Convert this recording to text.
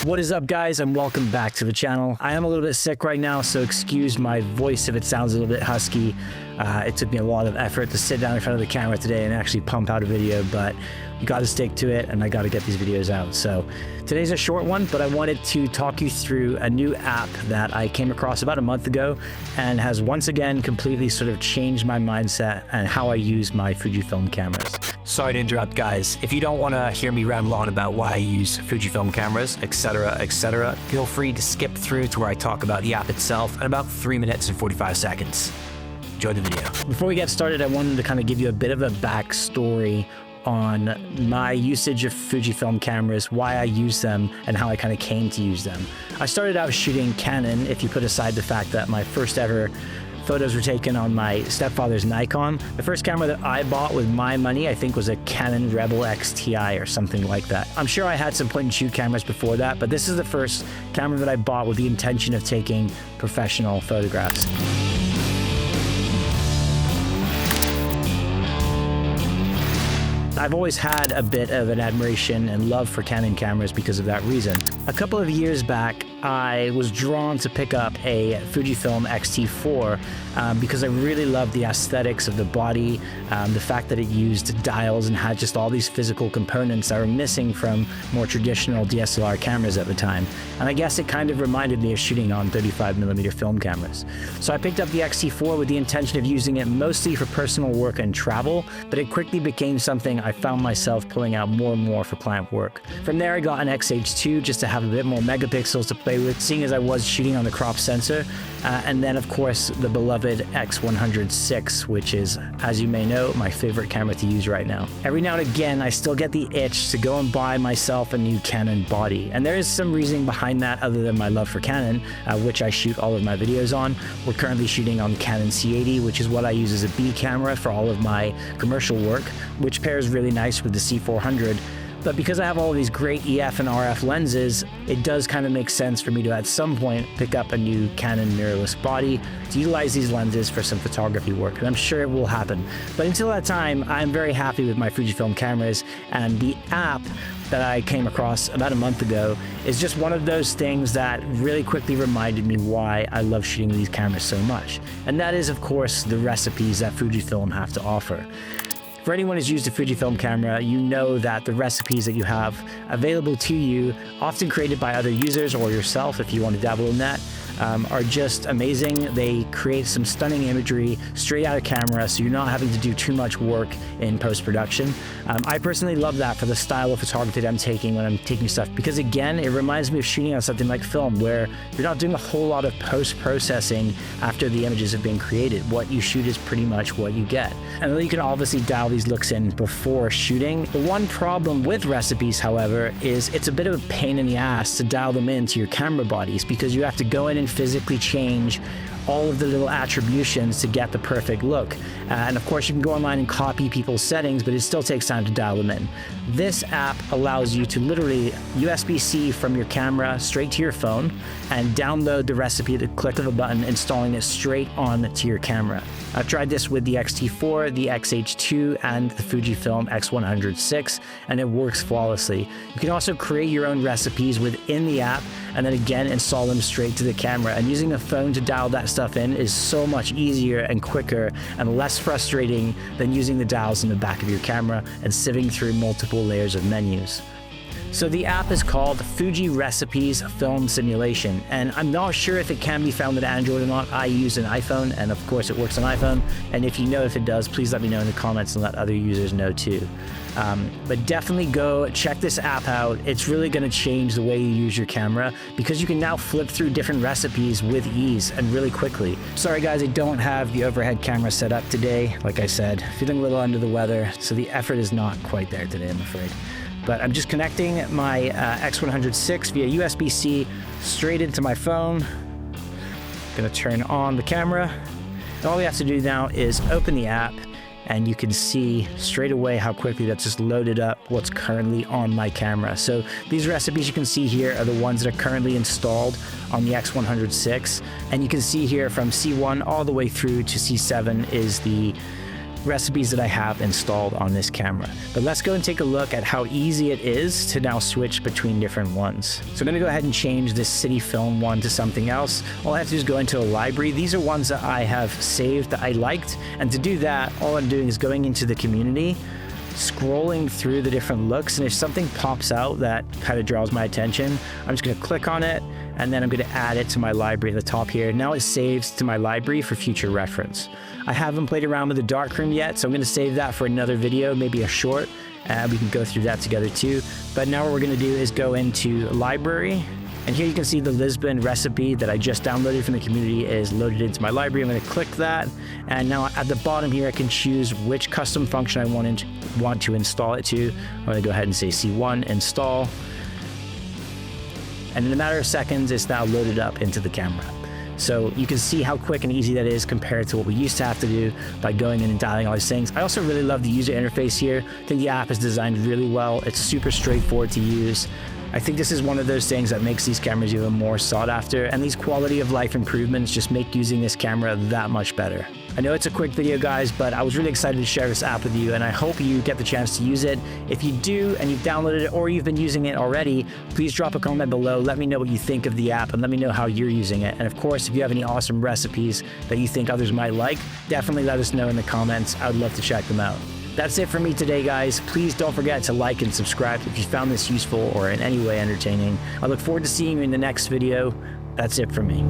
What is up, guys, and welcome back to the channel. I am a little bit sick right now, so excuse my voice if it sounds a little bit husky. It took me a lot of effort to sit down in front of the camera today and actually pump out a video, but you got to stick to it, and I got to get these videos out. So today's a short one, but I wanted to talk you through a new app that I came across about a month ago and has once again completely sort of changed my mindset and how I use my Fujifilm cameras. Sorry to interrupt, guys. If you don't want to hear me ramble on about why I use Fujifilm cameras, etc., feel free to skip through to where I talk about the app itself in about 3 minutes and 45 seconds. Enjoy the video. Before we get started, I wanted to kind of give you a bit of a backstory on my usage of Fujifilm cameras, why I use them, and how I kind of came to use them. I started out shooting Canon, if you put aside the fact that my first ever photos were taken on my stepfather's Nikon. The first camera that I bought with my money, I think, was a Canon Rebel XTI or something like that. I'm sure I had some point-and-shoot cameras before that, but this is the first camera that I bought with the intention of taking professional photographs. I've always had a bit of an admiration and love for Canon cameras because of that reason. A couple of years back, I was drawn to pick up a Fujifilm X-T4 because I really loved the aesthetics of the body, the fact that it used dials and had just all these physical components that were missing from more traditional DSLR cameras at the time. And I guess it kind of reminded me of shooting on 35mm film cameras. So I picked up the X-T4 with the intention of using it mostly for personal work and travel, but it quickly became something I found myself pulling out more and more for client work. From there, I got an X-H2 just to have a bit more megapixels to play with, seeing as I was shooting on the crop sensor, and then of course the beloved X100VI, which is, as you may know, my favorite camera to use right now. Every now and again, I still get the itch to go and buy myself a new Canon body, and there is some reasoning behind that other than my love for Canon, which I shoot all of my videos on. We're currently shooting on Canon C80, which is what I use as a B camera for all of my commercial work, which pairs really nice with the C400. But because I have all of these great EF and RF lenses, it does kind of make sense for me to at some point pick up a new Canon mirrorless body to utilize these lenses for some photography work, and I'm sure it will happen. But until that time, I'm very happy with my Fujifilm cameras, and the app that I came across about a month ago is just one of those things that really quickly reminded me why I love shooting these cameras so much. And that is, of course, the recipes that Fujifilm have to offer. For anyone who's used a Fujifilm camera, you know that the recipes that you have available to you, often created by other users or yourself if you want to dabble in that, are just amazing. They create some stunning imagery straight out of camera, so you're not having to do too much work in post-production. I personally love that for the style of photography that I'm taking when I'm taking stuff, because again, it reminds me of shooting on something like film, where you're not doing a whole lot of post-processing after the images have been created. What you shoot is pretty much what you get. And then you can obviously dial these looks in before shooting. The one problem with recipes, however, is it's a bit of a pain in the ass to dial them into your camera bodies, because you have to go in and physically change all of the little attributions to get the perfect look. And of course, you can go online and copy people's settings, but it still takes time to dial them in. This app allows you to literally USB-C from your camera straight to your phone and download the recipe at the click of a button, installing it straight onto your camera. I've tried this with the X-T4, the X-H2, and the Fujifilm X100VI, and it works flawlessly. You can also create your own recipes within the app, and then again install them straight to the camera. And using a phone to dial that stuff in is so much easier and quicker and less frustrating than using the dials in the back of your camera and sieving through multiple layers of menus. So the app is called Fuji Recipes Film Simulation, and I'm not sure if it can be found with Android or not. I use an iPhone, and of course it works on iPhone, and if you know if it does, please let me know in the comments and let other users know too. But definitely go check this app out. It's really going to change the way you use your camera, because you can now flip through different recipes with ease and really quickly. Sorry guys, I don't have the overhead camera set up today. Like I said, feeling a little under the weather, so the effort is not quite there today, I'm afraid. But I'm just connecting my X100VI via USB-C straight into my phone. Gonna turn on the camera. And all we have to do now is open the app, and you can see straight away how quickly that's just loaded up what's currently on my camera. So these recipes you can see here are the ones that are currently installed on the X100VI. And you can see here from C1 all the way through to C7 is the recipes that I have installed on this camera. But let's go and take a look at how easy it is to now switch between different ones. So I'm gonna go ahead and change this city film one to something else. All I have to do is go into a library. These are ones that I have saved that I liked. And to do that, all I'm doing is going into the community, scrolling through the different looks, and if something pops out that kind of draws my attention, I'm just going to click on it, and then I'm going to add it to my library at the top here. Now it saves to my library for future reference. I haven't played around with the darkroom yet, so I'm going to save that for another video, maybe a short, and we can go through that together too. But now what we're going to do is go into library, and here you can see the Lisbon recipe that I just downloaded from the community is loaded into my library. I'm going to click that, and now at the bottom here I can choose which custom function I want to install it to. I'm going to go ahead and say C1 install, and in a matter of seconds it's now loaded up into the camera. So you can see how quick and easy that is compared to what we used to have to do by going in and dialing all these things. I also really love the user interface here. I think the app is designed really well. It's super straightforward to use. I think this is one of those things that makes these cameras even more sought after, and these quality of life improvements just make using this camera that much better. I know it's a quick video, guys, but I was really excited to share this app with you, and I hope you get the chance to use it. If you do and you've downloaded it or you've been using it already, please drop a comment below. Let me know what you think of the app and let me know how you're using it. And of course, if you have any awesome recipes that you think others might like, definitely let us know in the comments. I would love to check them out. That's it for me today, guys. Please don't forget to like and subscribe if you found this useful or in any way entertaining. I look forward to seeing you in the next video. That's it for me.